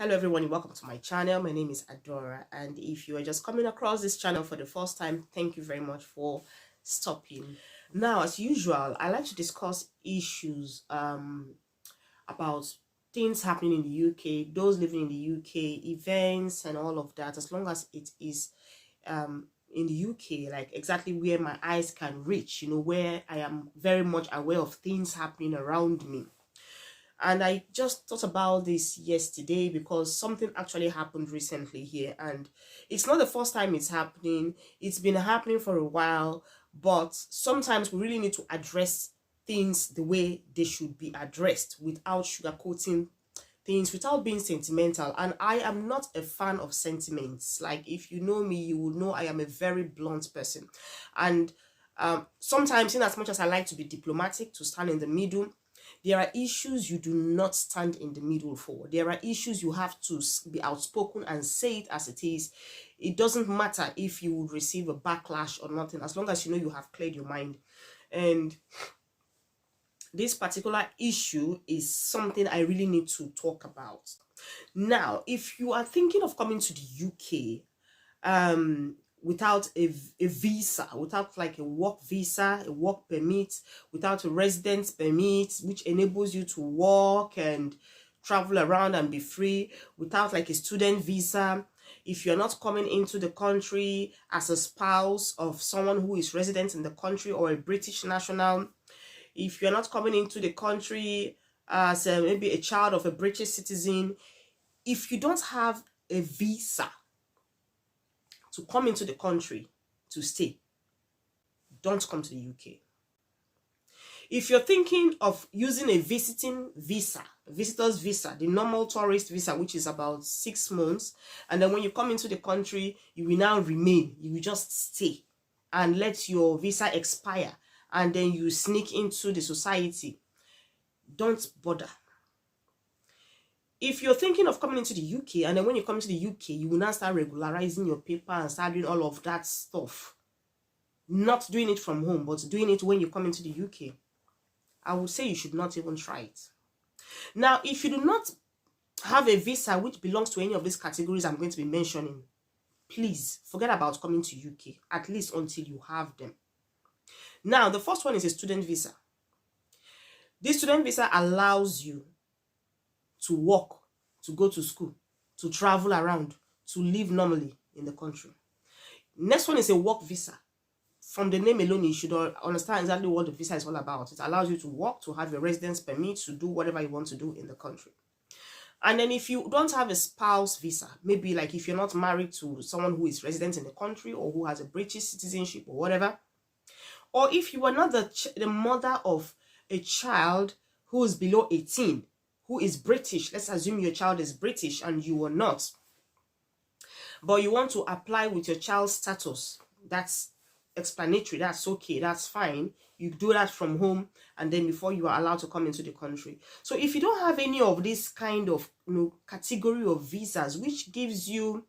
Hello everyone, welcome to my channel. My name is Adora, and if you are just coming across this channel for the first time, thank you very much for stopping. Now, as usual, I like to discuss issues about things happening in the UK, those living in the UK, events and all of that, as long as it is in the UK, like exactly where my eyes can reach, where I am very much aware of things happening around me. And I just thought about this yesterday because something actually happened recently here, and it's not the first time it's happening. It's been happening for a while, but sometimes we really need to address things the way they should be addressed without sugarcoating things, without being sentimental. And I am not a fan of sentiments. Like, if you know me, you will know I am a very blunt person. And sometimes, in as much as I like to be diplomatic, to stand in the middle, there are issues you do not stand in the middle for. There are issues you have to be outspoken and say it as it is. It doesn't matter if you would receive a backlash or nothing, as long as you know you have cleared your mind. And this particular issue is something I really need to talk about. Now, if you are thinking of coming to the UK without a visa, without like a work visa, a work permit, without a residence permit, which enables you to work and travel around and be free, without like a student visa, if you're not coming into the country as a spouse of someone who is resident in the country or a British national, if you're not coming into the country as maybe a child of a British citizen, if you don't have a visa to come into the country to stay, don't come to the UK. If you're thinking of using a visiting visa, visitor's visa, the normal tourist visa, which is about 6 months, and then when you come into the country, you will now remain, you will just stay and let your visa expire, and then you sneak into the society, don't bother. If you're thinking of coming into the UK, and then when you come to the UK, you will now start regularizing your paper and start doing all of that stuff, not doing it from home, but doing it when you come into the UK, I would say you should not even try it. Now, if you do not have a visa which belongs to any of these categories I'm going to be mentioning, please forget about coming to UK, at least until you have them. Now, the first one is a student visa. This student visa allows you to work, to go to school, to travel around, to live normally in the country. Next one is a work visa. From the name alone, you should understand exactly what the visa is all about. It allows you to work, to have a residence permit, to do whatever you want to do in the country. And then if you don't have a spouse visa, maybe like if you're not married to someone who is resident in the country or who has a British citizenship or whatever, or if you are not the mother of a child who is below 18, who is British, let's assume your child is British and you are not, but you want to apply with your child's status, that's explanatory, that's okay, that's fine. You do that from home, and then before you are allowed to come into the country. So if you don't have any of this kind of category of visas, which gives you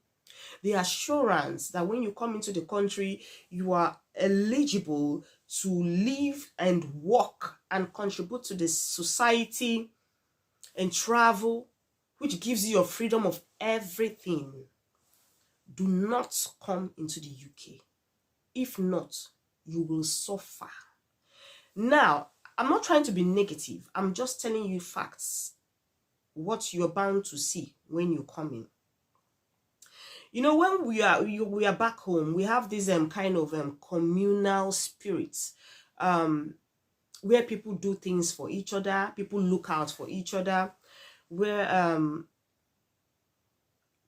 the assurance that when you come into the country, you are eligible to live and work and contribute to the society and travel, which gives you your freedom of everything, do not come into the UK. If not, you will suffer. Now, I'm not trying to be negative. I'm just telling you facts, what you're bound to see when you come in. You know, when we are back home, we have this kind of communal spirit, where people do things for each other, people look out for each other, where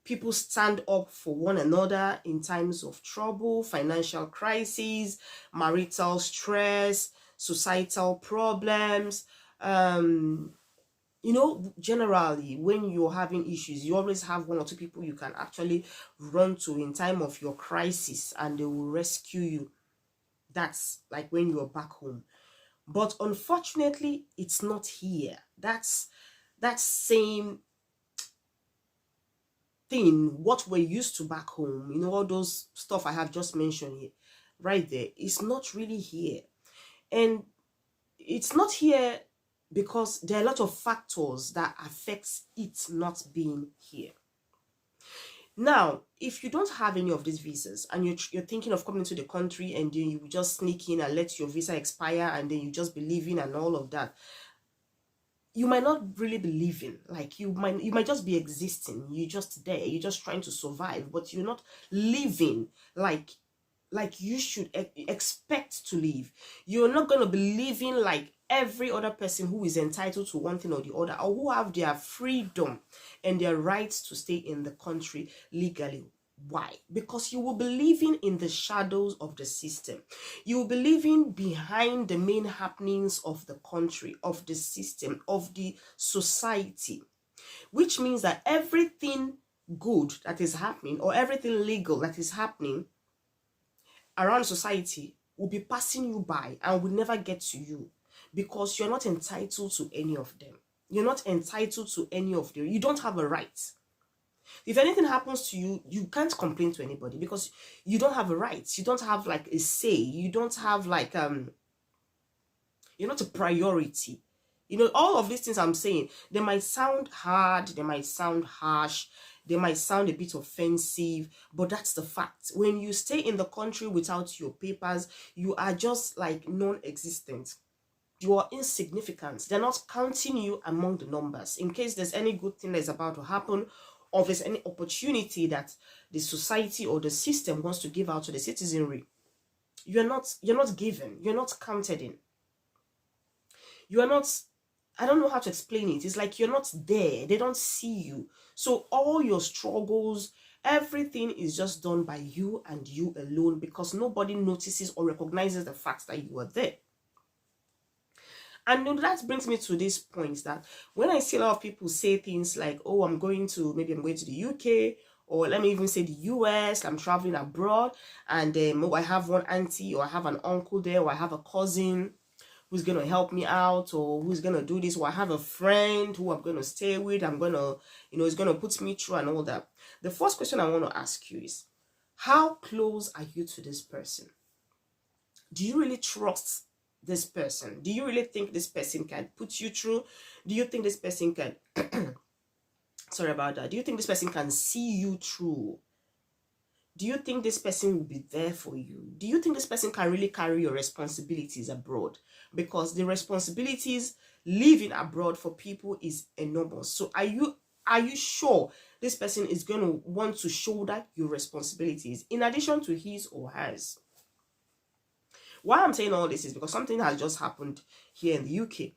people stand up for one another in times of trouble, financial crises, marital stress, societal problems. You know, generally, when you're having issues, you always have one or two people you can actually run to in time of your crisis, and they will rescue you. That's like when you're back home. But unfortunately, it's not here. That's that same thing, what we're used to back home, you know, all those stuff I have just mentioned here, right there, it's not really here. And it's not here because there are a lot of factors that affects it not being here. Now, if you don't have any of these visas and you're thinking of coming to the country and then you just sneak in and let your visa expire and then you just be living and all of that, you might not really be living. Like you might just be existing. You're just there. You're just trying to survive, but you're not living like you should expect to live. You're not going to be living like every other person who is entitled to one thing or the other, or who have their freedom and their rights to stay in the country legally. Why? Because you will be living in the shadows of the system. You will be living behind the main happenings of the country, of the system, of the society, which means that everything good that is happening or everything legal that is happening around society will be passing you by and will never get to you, because you're not entitled to any of them. You're not entitled to any of them. You don't have a right. If anything happens to you, you can't complain to anybody because you don't have a right. You don't have like a say. You don't have like you're not a priority. You know, all of these things I'm saying, they might sound hard, they might sound harsh, they might sound a bit offensive, but that's the fact. When you stay in the country without your papers, you are just like non-existent. You are insignificant. They're not counting you among the numbers. In case there's any good thing that's about to happen, or there's any opportunity that the society or the system wants to give out to the citizenry, you're not given. You're not counted in. You are not, I don't know how to explain it. It's like you're not there. They don't see you. So all your struggles, everything is just done by you and you alone, because nobody notices or recognizes the fact that you are there. And that brings me to this point that when I see a lot of people say things like, oh, maybe I'm going to the UK, or let me even say the US, I'm traveling abroad, and I have one auntie, or I have an uncle there, or I have a cousin who's going to help me out, or who's going to do this, or I have a friend who I'm going to stay with, I'm going to, is going to put me through and all that. The first question I want to ask you is, how close are you to this person? Do you really trust this person? Do you really think this person can put you through? Do you think this person can sorry about that, do you think this person can see you through? Do you think this person will be there for you? Do you think this person can really carry your responsibilities abroad? Because the responsibilities living abroad for people is enormous. So are you sure this person is going to want to shoulder your responsibilities in addition to his or hers? Why I'm saying all this is because something has just happened here in the UK.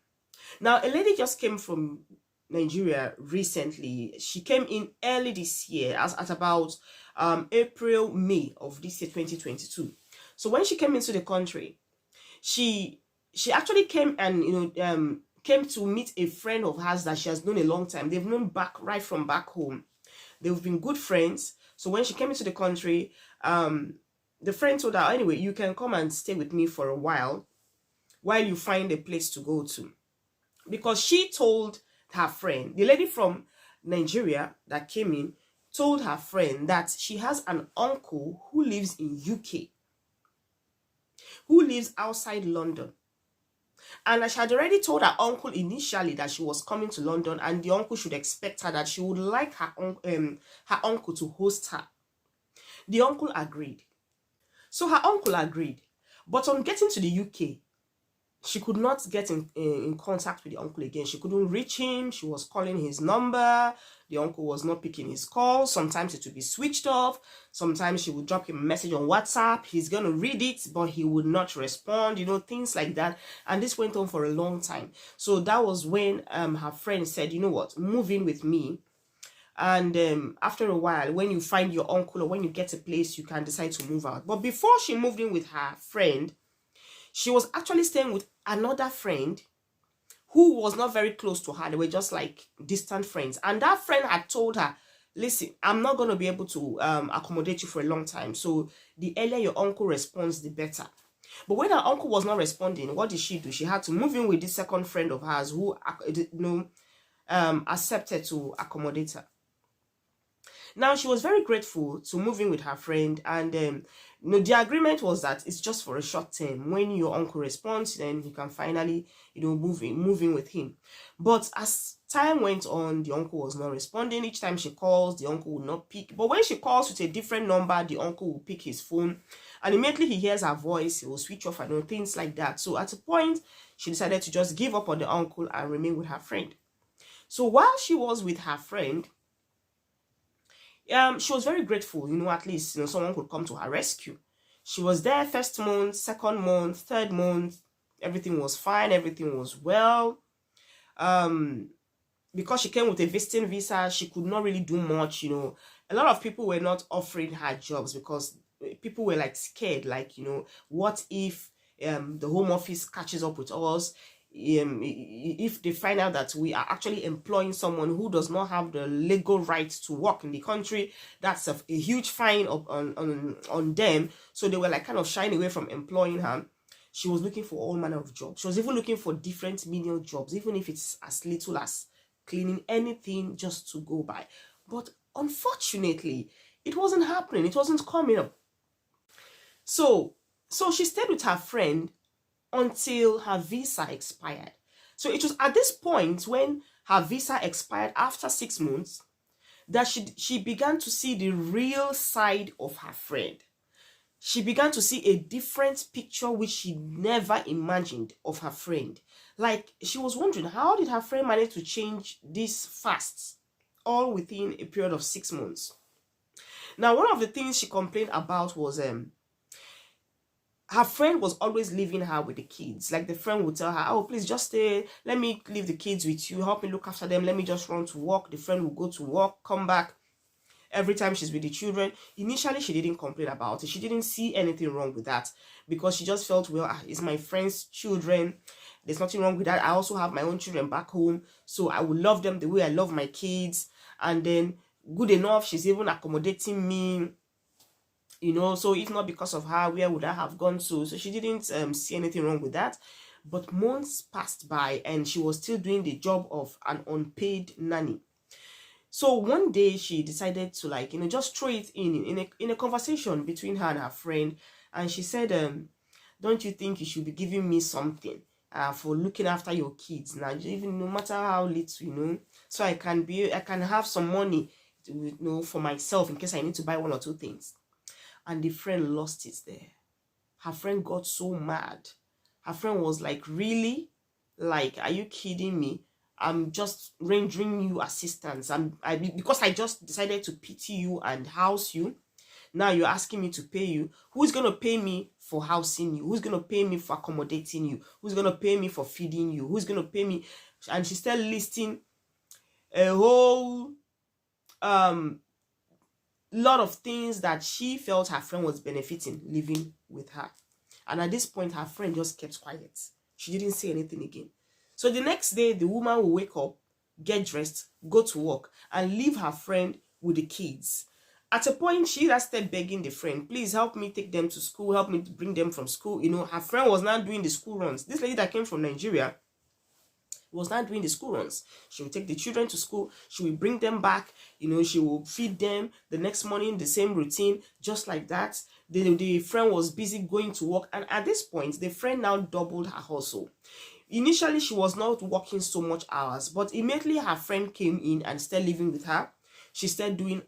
Now, a lady just came from Nigeria recently. She came in early this year, at about April, May of this year, 2022. So when she came into the country, she actually came and came to meet a friend of hers that she has known a long time. They've known right from back home. They've been good friends. So when she came into the country, the friend told her, anyway, you can come and stay with me for a while you find a place to go to. Because she told her friend, the lady from Nigeria that came in, told her friend that she has an uncle who lives in UK, who lives outside London. And she had already told her uncle initially that she was coming to London, and the uncle should expect her, that she would like her uncle to host her. The uncle agreed. So her uncle agreed. But on getting to the UK, she could not get in contact with the uncle again. She couldn't reach him. She was calling his number. The uncle was not picking his calls. Sometimes it would be switched off. Sometimes she would drop him a message on WhatsApp. He's going to read it, but he would not respond, things like that. And this went on for a long time. So that was when her friend said, you know what, move in with me. And after a while, when you find your uncle or when you get a place, you can decide to move out. But before she moved in with her friend, she was actually staying with another friend who was not very close to her. They were just like distant friends. And that friend had told her, listen, I'm not going to be able to accommodate you for a long time. So the earlier your uncle responds, the better. But when her uncle was not responding, what did she do? She had to move in with this second friend of hers who accepted to accommodate her. Now, she was very grateful to move in with her friend, and No, the agreement was that it's just for a short term. When your uncle responds, then you can finally, move in with him. But as time went on, the uncle was not responding. Each time she calls, the uncle will not pick. But when she calls with a different number, the uncle will pick his phone, and immediately he hears her voice, he will switch off and things like that. So at a point, she decided to just give up on the uncle and remain with her friend. So while she was with her friend, she was very grateful, at least, someone could come to her rescue. She was there first month, second month, third month. Everything was fine. Everything was well. Because she came with a visiting visa, she could not really do much, A lot of people were not offering her jobs because people were like scared, like, what if the Home Office catches up with us? If they find out that we are actually employing someone who does not have the legal right to work in the country, that's a huge fine on them. So they were like kind of shying away from employing her. She was looking for all manner of jobs. She was even looking for different menial jobs, even if it's as little as cleaning, anything just to go by. But unfortunately, it wasn't happening. It wasn't coming up. So she stayed with her friend until her visa expired. So it was at this point, when her visa expired after 6 months, that she began to see the real side of her friend. She began to see a different picture which she never imagined of her friend. Like, she was wondering, how did her friend manage to change this fast, all within a period of 6 months? Now, one of the things she complained about was her friend was always leaving her with the kids. Like, the friend would tell her, oh, please just stay, let me leave the kids with you, help me look after them, let me just run to work. The friend will go to work, come back. Every time she's with the children, initially she didn't complain about it. She didn't see anything wrong with that, because she just felt, well, it's my friend's children, there's nothing wrong with that. I also have my own children back home, so I would love them the way I love my kids. And then, good enough, she's even accommodating me, so if not because of her, where would I have gone to? So she didn't see anything wrong with that. But months passed by and she was still doing the job of an unpaid nanny. So one day she decided to, like, just throw it in a conversation between her and her friend. And she said, don't you think you should be giving me something for looking after your kids now, even no matter how little, so I can have some money, for myself in case I need to buy one or two things. And the friend lost it there. Her friend got so mad. Her friend was like, really? Like, are you kidding me? I'm just rendering you assistance. Because I just decided to pity you and house you. Now you're asking me to pay you. Who's going to pay me for housing you? Who's going to pay me for accommodating you? Who's going to pay me for feeding you? Who's going to pay me? And she started listing a whole lot of things that she felt her friend was benefiting living with her. And at this point, her friend just kept quiet. She didn't say anything again. So the next day, the woman will wake up, get dressed, go to work, and leave her friend with the kids. At a point, she started begging the friend, please help me take them to school, help me to bring them from school. Her friend was now doing the school runs. This lady that came from Nigeria was not doing the school runs. She will take the children to school, she will bring them back, she will feed them the next morning, the same routine, just like that. The friend was busy going to work, and at this point, the friend now doubled her hustle. Initially, she was not working so much hours, but immediately her friend came in and started living with her. She started doing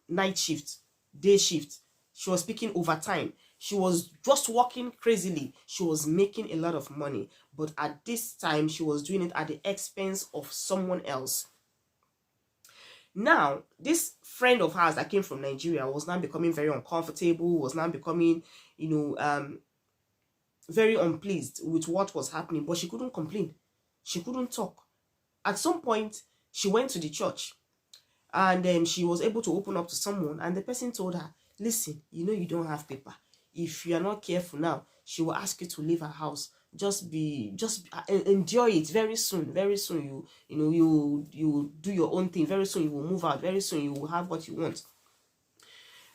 night shift, day shift. She was picking overtime. She was just working crazily. She was making a lot of money. But at this time, she was doing it at the expense of someone else. Now, this friend of hers that came from Nigeria was now becoming very uncomfortable, was now becoming, very unpleased with what was happening. But she couldn't complain. She couldn't talk. At some point, she went to the church. And she was able to open up to someone. And the person told her, listen, you don't have paper. If you are not careful now, she will ask you to leave her house. Just enjoy it. Very soon, you do your own thing. Very soon you will move out. Very soon you will have what you want.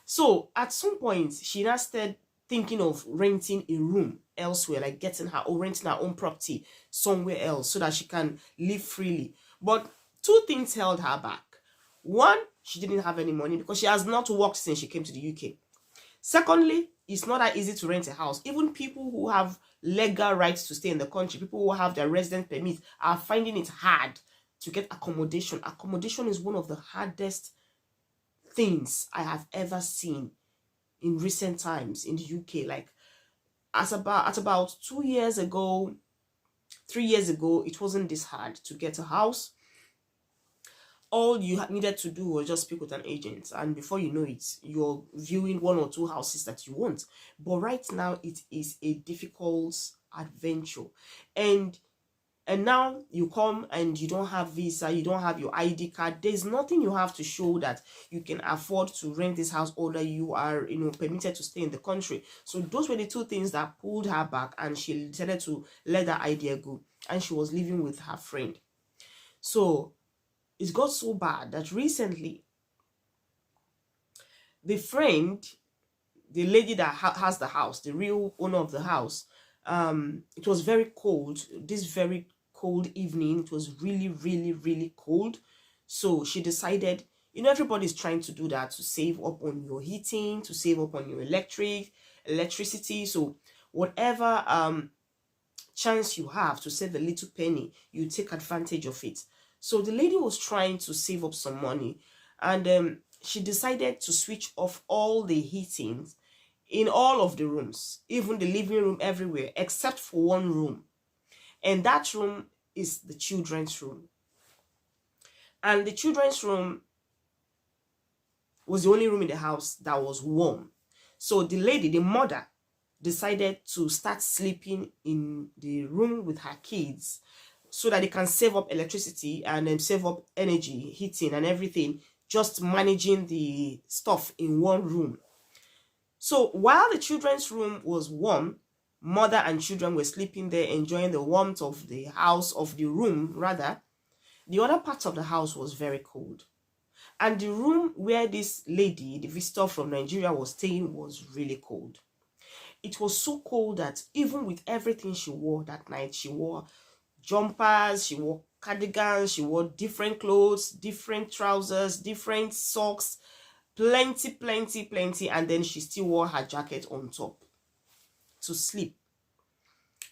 So at some point, she now started thinking of renting a room elsewhere, like renting her own property somewhere else so that she can live freely. But two things held her back. One, she didn't have any money because she has not worked since she came to the UK. Secondly, it's not that easy to rent a house. Even people who have legal rights to stay in the country, people who have their resident permit, are finding it hard to get accommodation. Accommodation is one of the hardest things I have ever seen in recent times in the UK. Like, at about 2 years ago, 3 years ago, it wasn't this hard to get a house. All you needed to do was just speak with an agent, and before you know it, you're viewing one or two houses that you want. But right now, it is a difficult adventure. And now you come and you don't have visa, you don't have your ID card. There's nothing you have to show that you can afford to rent this house, or that you are, permitted to stay in the country. So those were the two things that pulled her back, and she decided to let that idea go, and she was living with her friend. So it got so bad that recently the friend, the lady that has the house, the real owner of the house, it was very cold, this very cold evening. It was really, really, really cold. So she decided, everybody's trying to do that, to save up on your heating, to save up on your electricity. So whatever chance you have to save a little penny, you take advantage of it. So the lady was trying to save up some money, and she decided to switch off all the heating in all of the rooms, even the living room, everywhere, except for one room. And that room is the children's room. And the children's room was the only room in the house that was warm. So the lady, the mother, decided to start sleeping in the room with her kids, so that they can save up electricity and then save up energy, heating and everything, just managing the stuff in one room. So while the children's room was warm, mother and children were sleeping there, enjoying the warmth of the house, of the room rather. The other part of the house was very cold. And the room where this lady, the visitor from Nigeria, was staying was really cold. It was so cold that even with everything she wore that night, she wore jumpers, she wore cardigans, she wore different clothes, different trousers, different socks, plenty, and then she still wore her jacket on top to sleep.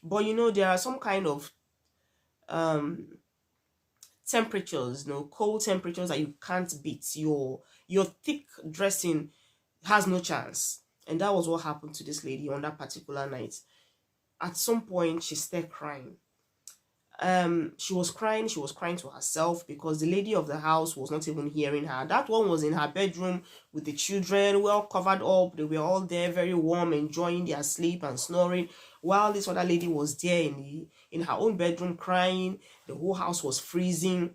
But there are some kind of temperatures, cold temperatures that you can't beat. Your thick dressing has no chance. And that was what happened to this lady on that particular night. At some point, she started crying. She was crying to herself, because the lady of the house was not even hearing her. That one was in her bedroom with the children, well covered up. They were all there, very warm, enjoying their sleep and snoring, while this other lady was there in her own bedroom crying. The whole house was freezing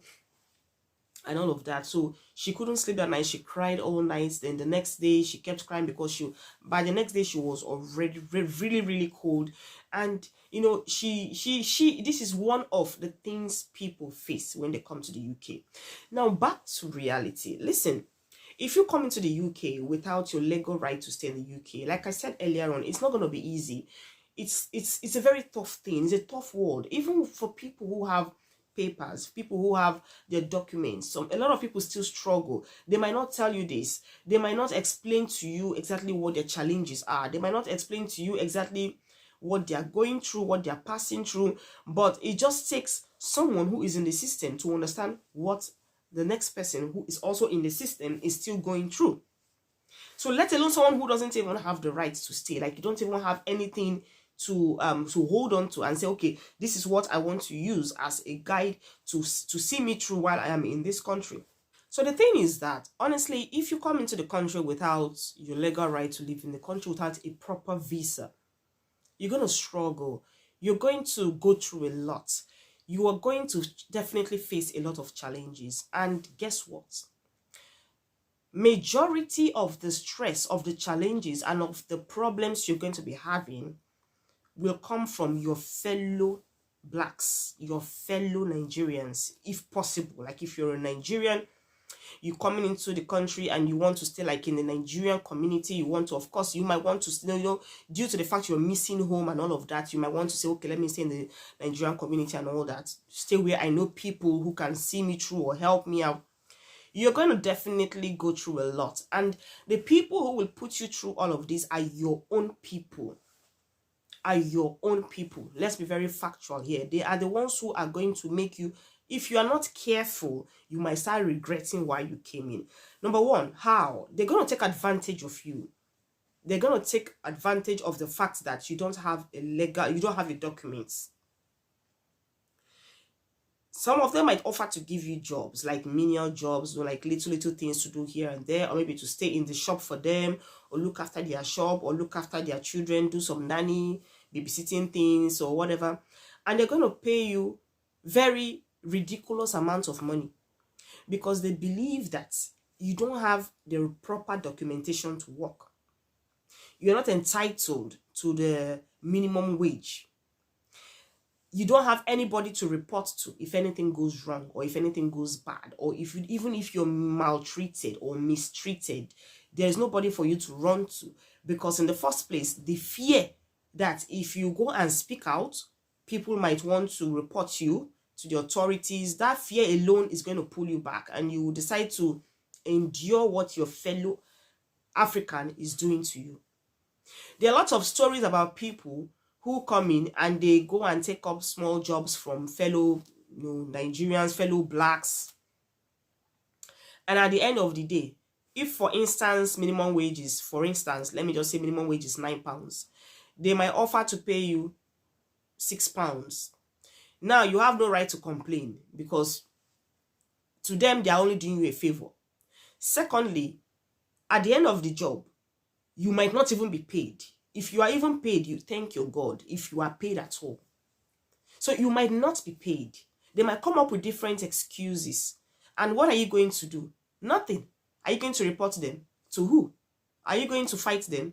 and all of that. So she couldn't sleep that night. She cried all night. Then the next day she kept crying, because by the next day she was already really, really cold. And this is one of the things people face when they come to the UK. Now back to reality. Listen, if you come into the UK without your legal right to stay in the UK, like I said earlier on, it's not going to be easy. It's a very tough thing. It's a tough world, even for people who have papers, people who have their documents. A lot of people still struggle. They might not tell you this. They might not explain to you exactly what their challenges are. They might not explain to you exactly what they are going through, what they are passing through. But it just takes someone who is in the system to understand what the next person who is also in the system is still going through. So let alone someone who doesn't even have the right to stay, like you don't even have anything to hold on to and say, okay, this is what I want to use as a guide to see me through while I am in this country. So the thing is that, honestly, if you come into the country without your legal right to live in the country, without a proper visa, you're going to struggle. You're going to go through a lot. You are going to definitely face a lot of challenges. And guess what? Majority of the stress, of the challenges, and of the problems you're going to be having will come from your fellow blacks, your fellow Nigerians, if possible. Like if you're a Nigerian, you're coming into the country and you want to stay like in the Nigerian community, you want to, of course, you might want to stay, due to the fact you're missing home and all of that, you might want to say, okay, let me stay in the Nigerian community and all that. Stay where I know people who can see me through or help me out. you're going to definitely go through a lot. And the people who will put you through all of this are your own people. Are your own people. Let's be very factual here. They are the ones who are going to make you, if you are not careful, you might start regretting why you came in. Number one, how? They're going to take advantage of you. They're going to take advantage of the fact that you don't have you don't have your documents. Some of them might offer to give you jobs, like menial jobs, or like little things to do here and there, or maybe to stay in the shop for them, or look after their shop, or look after their children, do some nanny, babysitting things, or whatever. And they're going to pay you very ridiculous amounts of money because they believe that you don't have the proper documentation to work. You're not entitled to the minimum wage. You don't have anybody to report to if anything goes wrong or if anything goes bad, or even if you're maltreated or mistreated, there's nobody for you to run to, because in the first place, the fear that if you go and speak out, people might want to report you to the authorities. That fear alone is going to pull you back, and you will decide to endure what your fellow African is doing to you. There are lots of stories about people who come in and they go and take up small jobs from fellow Nigerians, fellow blacks. And at the end of the day, if for instance, minimum wages, let me just say minimum wage is £9, they might offer to pay you £6. Now you have no right to complain because to them, they are only doing you a favor. Secondly, at the end of the job, you might not even be paid. If you are even paid, you thank your God if you are paid at all. So you might not be paid. They might come up with different excuses. And what are you going to do? Nothing. Are you going to report them? To who? Are you going to fight them?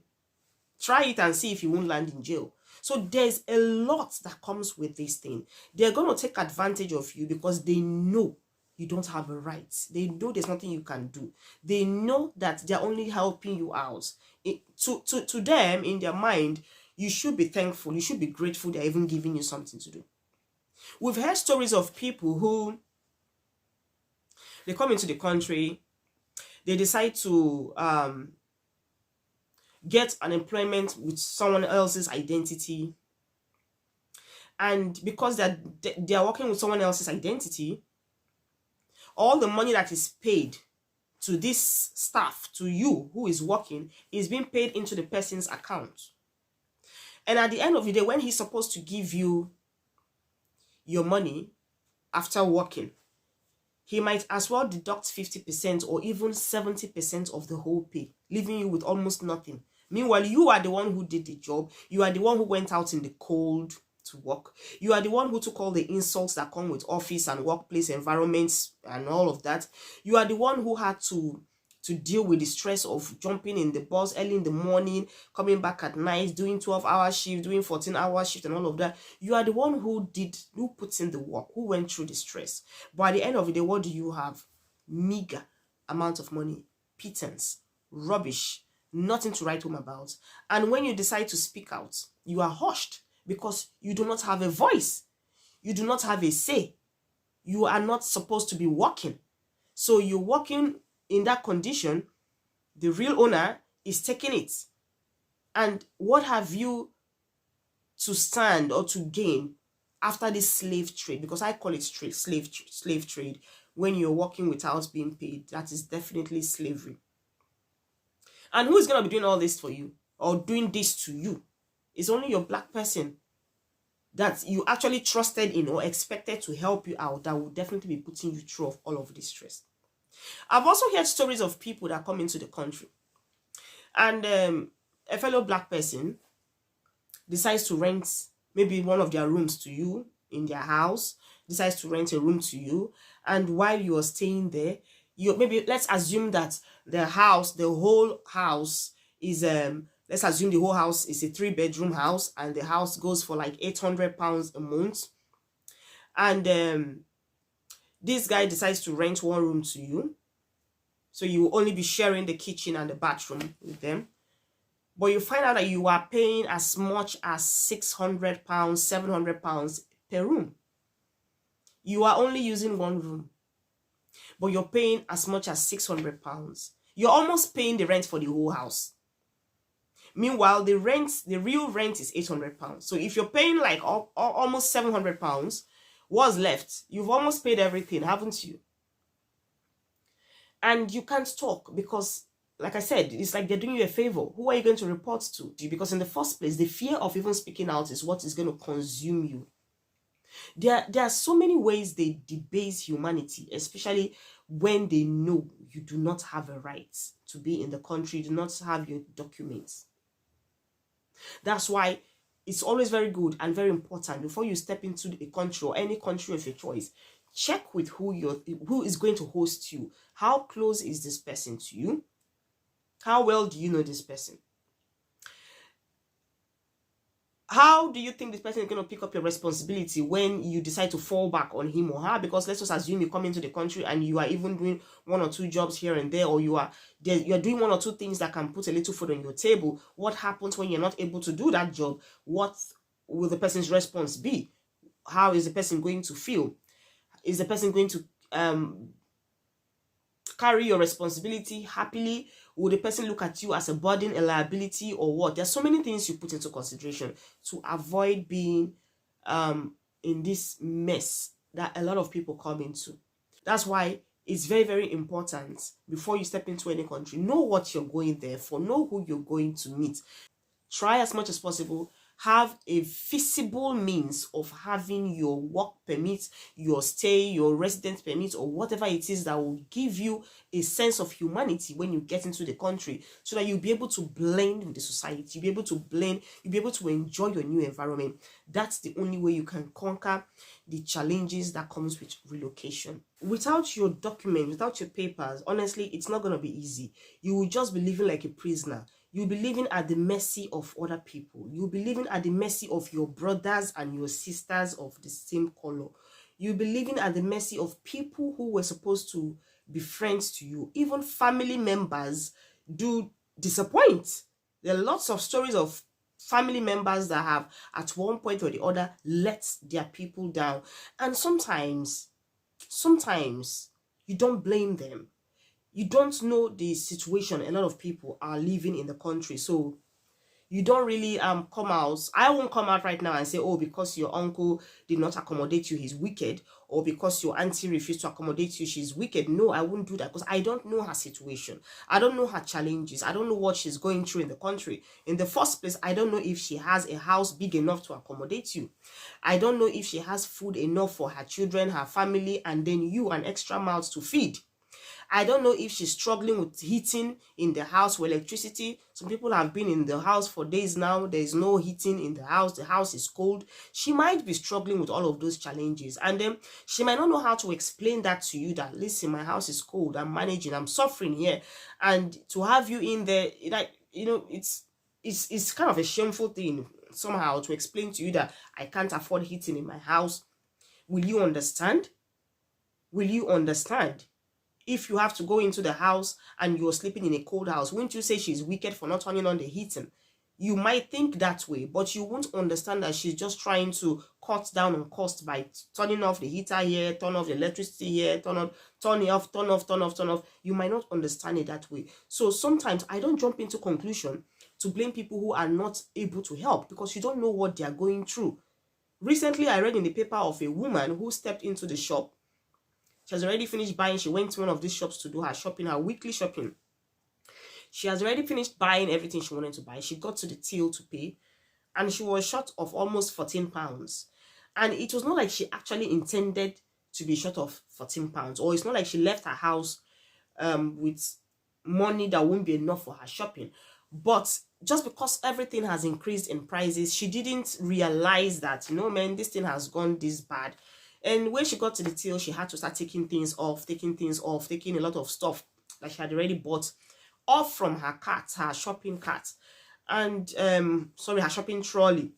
Try it and see if you won't land in jail. So there's a lot that comes with this thing. They're going to take advantage of you because they know you don't have a right. They know there's nothing you can do. They know that they're only helping you out. To them, in their mind, you should be thankful. You should be grateful they're even giving you something to do. We've heard stories of people who, they come into the country, they decide to get an employment with someone else's identity. And because they are working with someone else's identity, all the money that is paid to this staff, to you who is working, is being paid into the person's account. And at the end of the day, when he's supposed to give you your money after working, he might as well deduct 50% or even 70% of the whole pay, leaving you with almost nothing. Meanwhile, you are the one who did the job. You are the one who went out in the cold to work. You are the one who took all the insults that come with office and workplace environments and all of that. You are the one who had to deal with the stress of jumping in the bus early in the morning, coming back at night, doing 12-hour shift, doing 14-hour shift and all of that. You are the one who puts in the work, who went through the stress. But at the end of the day, what do you have? Meager amount of money, pittance, rubbish, nothing to write home about. And when you decide to speak out, you are hushed because you do not have a voice. You do not have a say. You are not supposed to be working. So you're working in that condition. The real owner is taking it. And what have you to stand or to gain after this slave trade? Because I call it slave trade. When you're working without being paid, that is definitely slavery. And who is going to be doing all this for you or doing this to you? It's only your black person that you actually trusted in or expected to help you out that will definitely be putting you through all of this stress. I've also heard stories of people that come into the country and a fellow black person decides to rent maybe one of their rooms to you in their house, decides to rent a room to you, and while you are staying there, let's assume that the whole house is let's assume the whole house is a 3-bedroom house and the house goes for like £800 a month. And this guy decides to rent one room to you. So you will only be sharing the kitchen and the bathroom with them. But you find out that you are paying as much as £600, £700 per room. You are only using one room. but you're paying as much as £600. You're almost paying the rent for the whole house. Meanwhile, the real rent is £800. So if you're paying like almost £700, what's left? You've almost paid everything, haven't you? And you can't talk because, like I said, it's like they're doing you a favor. Who are you going to report to? Because in the first place, the fear of even speaking out is what is going to consume you. There are so many ways they debase humanity, especially when they know you do not have a right to be in the country, you do not have your documents. That's why it's always very good and very important before you step into a country or any country of your choice, check with who is going to host you. How close is this person to you? How well do you know this person? How do you think this person is going to pick up your responsibility when you decide to fall back on him or her? Because let's just assume you come into the country and you are even doing 1 or 2 jobs here and there, or you're doing 1 or 2 things that can put a little food on your table. What happens when you're not able to do that job? What will the person's response be? How is the person going to feel? Is the person going to carry your responsibility happily? Will the person look at you as a burden, a liability, or what? There's so many things you put into consideration to avoid being in this mess that a lot of people come into. That's why it's very, very important before you step into any country. Know what you're going there for. Know who you're going to meet. Try as much as possible. Have a feasible means of having your work permit, your stay, your residence permit, or whatever it is that will give you a sense of humanity when you get into the country, so that you'll be able to blend with the society, you'll be able to blend, you'll be able to enjoy your new environment. That's the only way you can conquer the challenges that comes with relocation. Without your documents, without your papers, honestly, it's not going to be easy. You will just be living like a prisoner. You'll be living at the mercy of other people. You'll be living at the mercy of your brothers and your sisters of the same color. You'll be living at the mercy of people who were supposed to be friends to you. Even family members do disappoint. There are lots of stories of family members that have at one point or the other let their people down. And sometimes you don't blame them. You don't know the situation a lot of people are living in the country, so you don't really come out. I won't come out right now and say, oh, because your uncle did not accommodate you, he's wicked, or because your auntie refused to accommodate you, she's wicked. No, I wouldn't do that, because I don't know her situation. I don't know her challenges. I don't know what she's going through in the country. In the first place, I don't know if she has a house big enough to accommodate you. I don't know if she has food enough for her children, her family, and then you, an extra mouth to feed. I don't know if she's struggling with heating in the house or electricity. Some people have been in the house for days now. There is no heating in the house. The house is cold. She might be struggling with all of those challenges. And then she might not know how to explain that to you, that, listen, my house is cold. I'm managing. I'm suffering here. And to have you in there, like, you know, it's kind of a shameful thing somehow to explain to you that I can't afford heating in my house. Will you understand? Will you understand? If you have to go into the house and you're sleeping in a cold house, wouldn't you say she's wicked for not turning on the heating? You might think that way, but you won't understand that she's just trying to cut down on cost by turning off the heater here, turn off the electricity here, turn off. You might not understand it that way. So sometimes I don't jump into conclusion to blame people who are not able to help, because you don't know what they are going through. Recently, I read in the paper of a woman who stepped into the shop. She has already finished buying. She went to one of these shops to do her shopping, her weekly shopping. She has already finished buying everything she wanted to buy. She got to the till to pay, and she was short of almost £14. And it was not like she actually intended to be short of £14, or it's not like she left her house with money that won't be enough for her shopping. But just because everything has increased in prices, she didn't realize that, you know, man, this thing has gone this bad. And when she got to the till, she had to start taking things off, taking a lot of stuff that she had already bought off from her cart, her shopping cart, and her shopping trolley.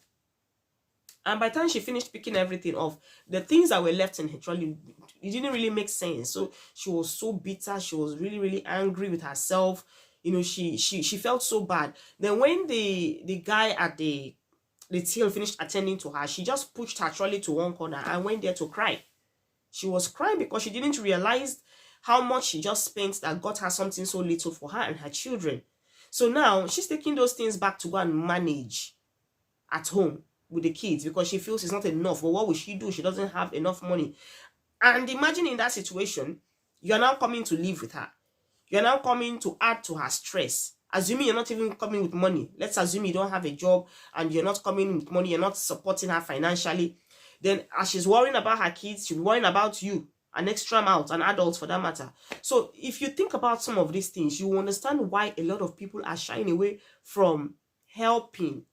And by the time she finished picking everything off, the things that were left in her trolley, it didn't really make sense. So she was so bitter. She was really, really angry with herself. You know, she felt so bad. Then when the guy at the till finished attending to her, she just pushed her trolley to one corner and went there to cry. She was crying because she didn't realize how much she just spent that got her something so little for her and her children. So now she's taking those things back to go and manage at home with the kids because she feels it's not enough. But what will she do? She doesn't have enough money. And imagine in that situation, you're now coming to live with her. You're now coming to add to her stress. Assuming you're not even coming with money. Let's assume you don't have a job and you're not coming with money. You're not supporting her financially. Then as she's worrying about her kids, she'll be worrying about you. An extra amount, an adult for that matter. So if you think about some of these things, you understand why a lot of people are shying away from helping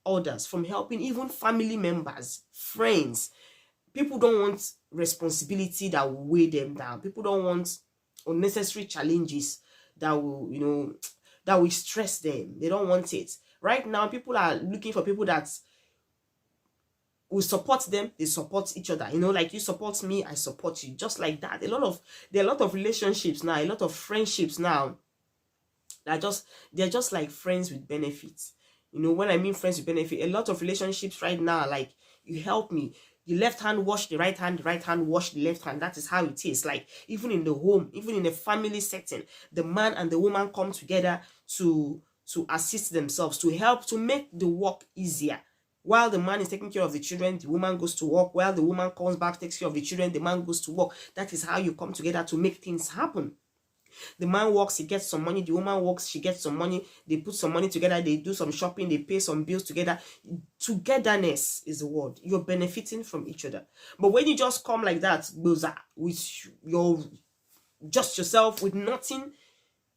others, from helping even family members, friends. People don't want responsibility that will weigh them down. People don't want unnecessary challenges that will, that will stress them. They don't want it. Right now, people are looking for people that will support them. They support each other. Like you support me, I support you. Just like that. There are a lot of relationships now, a lot of friendships now that they're just like friends with benefits. When I mean friends with benefit, a lot of relationships right now, like you help me, the left hand wash the right hand wash the left hand. That is how it is. Like even in the home, even in a family setting, the man and the woman come together to assist themselves, to help, to make the work easier. While the man is taking care of the children, the woman goes to work. While the woman comes back, takes care of the children, the man goes to work. That is how you come together to make things happen. The man works, he gets some money. The woman works, she gets some money. They put some money together. They do some shopping. They pay some bills together. Togetherness is the word. You're benefiting from each other. But when you just come like that, with just yourself, with nothing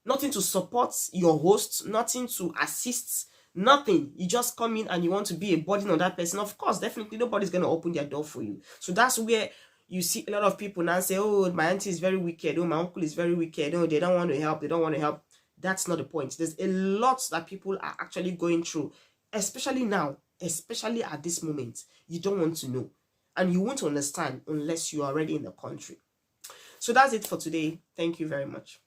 to support your host, nothing to assist, nothing. You just come in and you want to be a burden on that person. Of course, definitely nobody's going to open their door for you. So that's where you see a lot of people now say, oh, my auntie is very wicked. Oh, my uncle is very wicked. Oh, they don't want to help. They don't want to help. That's not the point. There's a lot that people are actually going through, especially now, especially at this moment. You don't want to know. And you won't understand unless you are already in the country. So that's it for today. Thank you very much.